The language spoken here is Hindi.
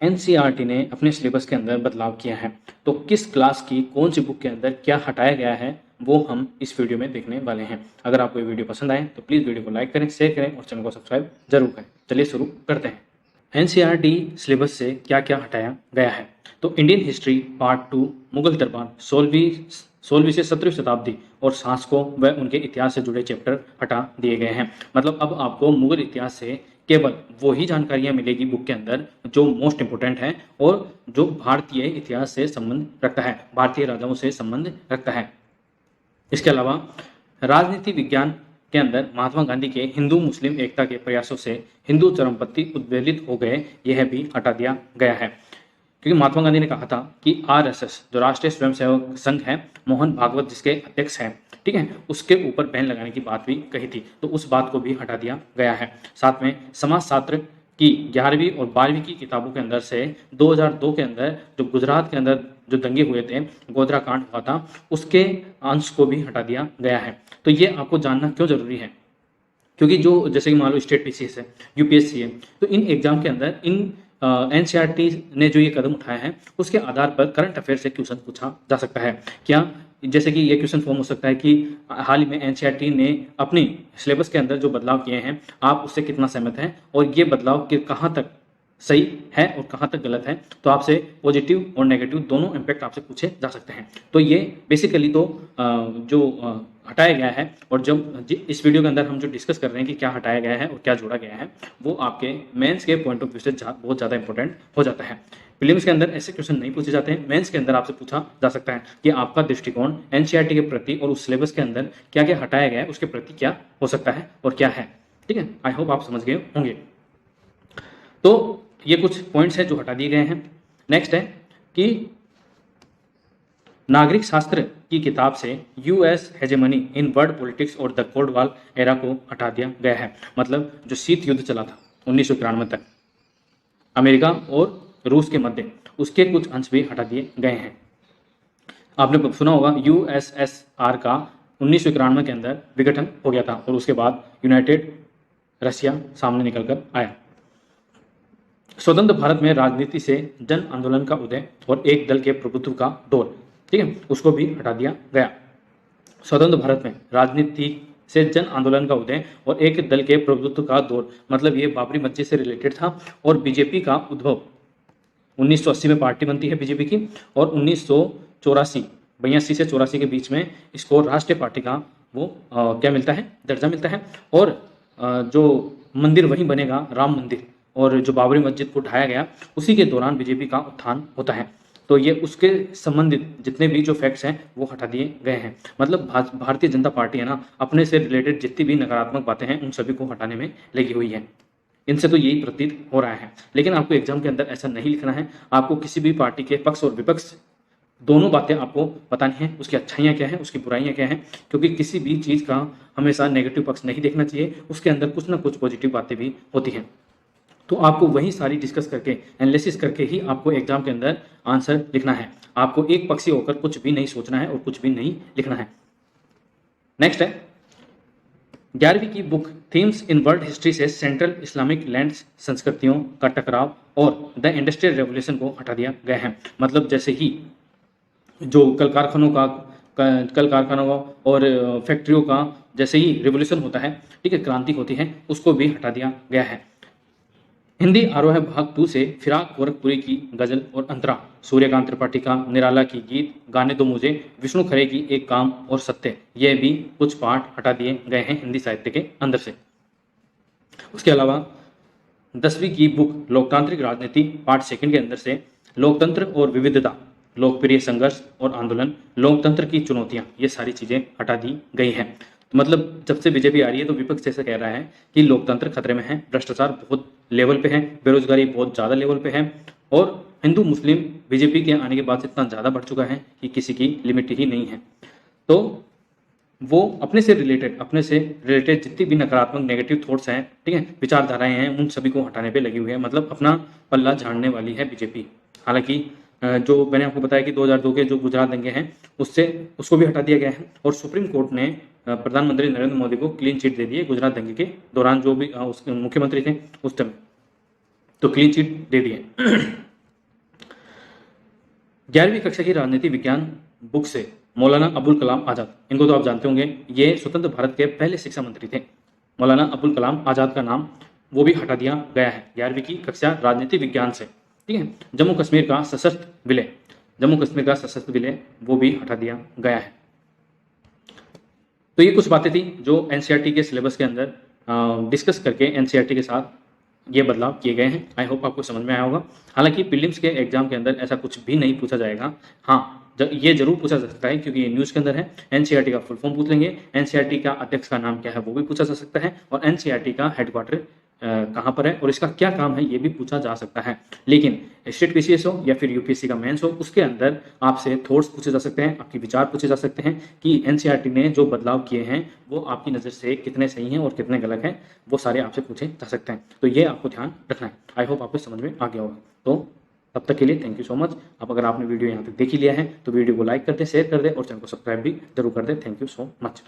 एनसीईआरटी ने अपने सिलेबस के अंदर बदलाव किया है, तो किस क्लास की कौन सी बुक के अंदर क्या हटाया गया है वो हम इस वीडियो में देखने वाले हैं। अगर आपको ये वीडियो पसंद आए तो प्लीज़ वीडियो को लाइक करें, शेयर करें और चैनल को सब्सक्राइब जरूर करें। चलिए शुरू करते हैं। एनसीईआरटी सिलेबस से क्या क्या हटाया गया है। तो इंडियन हिस्ट्री पार्ट 2, मुगल दरबार 16वीं से 17वीं शताब्दी और शासकों व उनके इतिहास से जुड़े चैप्टर हटा दिए गए हैं। मतलब अब आपको मुगल इतिहास से केवल वही जानकारियां मिलेगी बुक के अंदर जो मोस्ट इंपोर्टेंट है और जो भारतीय इतिहास से संबंध रखता है, भारतीय राजाओं से संबंध रखता है। इसके अलावा राजनीति विज्ञान के अंदर महात्मा गांधी के हिंदू मुस्लिम एकता के प्रयासों से हिंदू चरमपंथी उद्वेलित हो गए, यह भी हटा दिया गया है। क्योंकि महात्मा गांधी ने कहा था कि आरएसएस जो राष्ट्रीय स्वयंसेवक संघ है, मोहन भागवत जिसके अध्यक्ष हैं, ठीक है, उसके ऊपर बैन लगाने की बात भी कही थी, तो उस बात को भी हटा दिया गया है। साथ में समाजशास्त्र की 11वीं और 12वीं की किताबों के अंदर से 2002 के अंदर जो गुजरात के अंदर जो दंगे हुए थे, गोधरा कांड हुआ था, उसके अंश को भी हटा दिया गया है। तो ये आपको जानना क्यों जरूरी है, क्योंकि जो जैसे कि मान लो स्टेट पीसीएस है, यूपीएससी है, तो इन एग्जाम के अंदर इन एनसीईआरटी ने जो ये कदम उठाया है उसके आधार पर करंट अफेयर से क्वेश्चन पूछा जा सकता है। क्या जैसे कि ये क्वेश्चन फॉर्म हो सकता है कि हाल ही में एनसीईआरटी ने अपनी सिलेबस के अंदर जो बदलाव किए हैं आप उससे कितना सहमत हैं और ये बदलाव के कहाँ तक सही है और कहाँ तक गलत है। तो आपसे पॉजिटिव और नेगेटिव दोनों इम्पैक्ट आपसे पूछे जा सकते हैं। तो ये बेसिकली तो जो हटाया गया है और जब इस वीडियो के अंदर हम जो डिस्कस कर रहे हैं कि क्या हटाया गया है और क्या जोड़ा गया है, वो आपके मेंस के पॉइंट ऑफ व्यू से बहुत ज़्यादा इंपॉर्टेंट हो जाता है। प्रीलिम्स के अंदर ऐसे क्वेश्चन नहीं पूछे जाते हैं, मेंस के अंदर आपसे पूछा जा सकता है कि आपका दृष्टिकोण एनसीईआरटी के प्रति और उस सिलेबस के अंदर क्या क्या हटाया गया है उसके प्रति क्या हो सकता है और क्या है। ठीक है, आई होप आप समझ गए होंगे। तो ये कुछ पॉइंट्स हैं जो हटा दिए गए हैं। नेक्स्ट है कि नागरिक शास्त्र की किताब से US hegemony in world politics और द कोल्ड वॉर एरा को हटा दिया गया है। मतलब जो शीत युद्ध चला था 1991 तक अमेरिका और रूस के मध्य, उसके कुछ अंश भी हटा दिए गए हैं। आपने सुना होगा यूएसएसआर का 1991 के अंदर विघटन हो गया था और उसके बाद यूनाइटेड रशिया सामने निकलकर आया। स्वतंत्र भारत में राजनीति से जन आंदोलन का उदय और एक दल के प्रभुत्व का दौर, ठीक है, उसको भी हटा दिया गया। स्वतंत्र भारत में राजनीति से जन आंदोलन का उदय और एक दल के प्रभुत्व का दौर, मतलब ये बाबरी मस्जिद से रिलेटेड था। और बीजेपी का उद्भव 1980 में पार्टी बनती है बीजेपी की और 1984 82 से 84 के बीच में इसको राष्ट्रीय पार्टी का वो क्या मिलता है, दर्जा मिलता है। और जो मंदिर वहीं बनेगा, राम मंदिर, और जो बाबरी मस्जिद को ढाया गया उसी के दौरान बीजेपी का उत्थान होता है। तो ये उसके संबंधित जितने भी जो फैक्ट्स हैं वो हटा दिए गए हैं। मतलब भारतीय जनता पार्टी है ना, अपने से रिलेटेड जितनी भी नकारात्मक बातें हैं उन सभी को हटाने में लगी हुई है। इनसे तो यही प्रतीत हो रहा है। लेकिन आपको एग्जाम के अंदर ऐसा नहीं लिखना है। आपको किसी भी पार्टी के पक्ष और विपक्ष दोनों बातें आपको बतानी है, उसकी अच्छाइयाँ क्या हैं, उसकी बुराइयाँ क्या हैं, क्योंकि किसी भी चीज़ का हमेशा नेगेटिव पक्ष नहीं देखना चाहिए, उसके अंदर कुछ ना कुछ पॉजिटिव बातें भी होती हैं। तो आपको वही सारी डिस्कस करके एनालिसिस करके ही आपको एग्जाम के अंदर आंसर लिखना है। आपको एक पक्षी होकर कुछ भी नहीं सोचना है और कुछ भी नहीं लिखना है। नेक्स्ट है 11वीं की book themes in world history से सेंट्रल इस्लामिक लैंड्स संस्कृतियों का टकराव और द इंडस्ट्रियल रेवोल्यूशन को हटा दिया गया है। मतलब जैसे ही जो कल कारखानों का और फैक्ट्रियों का जैसे ही रिवोल्यूशन होता है, ठीक है, क्रांति होती है, उसको भी हटा दिया गया है। हिंदी आरोह भाग 2 से फिराक गोरखपुरी की गजल और अंतरा, सूर्यकांत त्रिपाठी का निराला की गीत, गाने दो मुझे, विष्णु खरे की एक काम और सत्य, ये भी कुछ पाठ हटा दिए गए हैं हिंदी साहित्य के अंदर से। उसके अलावा 10वीं की बुक लोकतांत्रिक राजनीति पार्ट 2 के अंदर से लोकतंत्र और विविधता, लोकप्रिय संघर्ष और आंदोलन, लोकतंत्र की चुनौतियां, ये सारी चीजें हटा दी गई हैं। तो मतलब जब से बीजेपी आ रही है तो विपक्ष ऐसा कह रहा है कि लोकतंत्र खतरे में है, भ्रष्टाचार बहुत लेवल पे है, बेरोजगारी बहुत ज़्यादा लेवल पे है और हिंदू मुस्लिम बीजेपी के आने के बाद इतना ज़्यादा बढ़ चुका है कि किसी की लिमिट ही नहीं है। तो वो अपने से रिलेटेड जितनी भी नकारात्मक नेगेटिव थॉट्स हैं, ठीक है, विचारधाराएं हैं, उन सभी को हटाने पे लगी हुई है। मतलब अपना पल्ला झाड़ने वाली है बीजेपी। हालांकि जो मैंने आपको बताया कि 2002 के जो गुजरात दंगे हैं उसको भी हटा दिया गया है और सुप्रीम कोर्ट ने प्रधानमंत्री नरेंद्र मोदी को क्लीन चिट दे दी है गुजरात दंगे के दौरान, जो भी उसके मुख्यमंत्री थे उस टाइम, तो क्लीन चिट दे दिए। 11वीं कक्षा की राजनीति विज्ञान बुक से मौलाना अबुल कलाम आज़ाद, इनको तो आप जानते होंगे, ये स्वतंत्र भारत के पहले शिक्षा मंत्री थे। मौलाना अबुल कलाम आज़ाद का नाम वो भी हटा दिया गया है 11वीं की कक्षा राजनीति विज्ञान से। ठीक है। जम्मू कश्मीर का सशस्त्र विलय, जम्मू कश्मीर का सशस्त्र विलय वो भी हटा दिया गया है। तो ये कुछ बातें थी जो एनसीईआरटी के सिलेबस के अंदर डिस्कस करके एनसीईआरटी के साथ ये बदलाव किए गए हैं। आई होप आपको समझ में आया होगा। हालांकि प्रीलिम्स के एग्जाम के अंदर ऐसा कुछ भी नहीं पूछा जाएगा। हाँ, ये जरूर पूछा जा सकता है क्योंकि ये न्यूज़ के अंदर है। एनसीईआरटी का फुल फॉर्म पूछ लेंगे, एनसीईआरटी का अध्यक्ष का नाम क्या है वो भी पूछा जा सकता है, और एनसीईआरटी का हेडक्वार्टर कहाँ पर है और इसका क्या काम है ये भी पूछा जा सकता है। लेकिन स्टेट पीसीएस हो या फिर यूपीएससी का मेंस हो, उसके अंदर आपसे थॉट्स पूछे जा सकते हैं, आपके विचार पूछे जा सकते हैं कि एनसीईआरटी ने जो बदलाव किए हैं वो आपकी नज़र से कितने सही हैं और कितने गलत हैं, वो सारे आपसे पूछे जा सकते हैं। तो ये आपको ध्यान रखना है। आई होप आपको समझ में आ गया होगा। तो तब तक के लिए थैंक यू सो मच। अब अगर आपने वीडियो यहाँ तक देख ही लिया है तो वीडियो को लाइक कर दे, शेयर कर दे और चैनल को सब्सक्राइब भी जरूर कर दे। Thank you so much.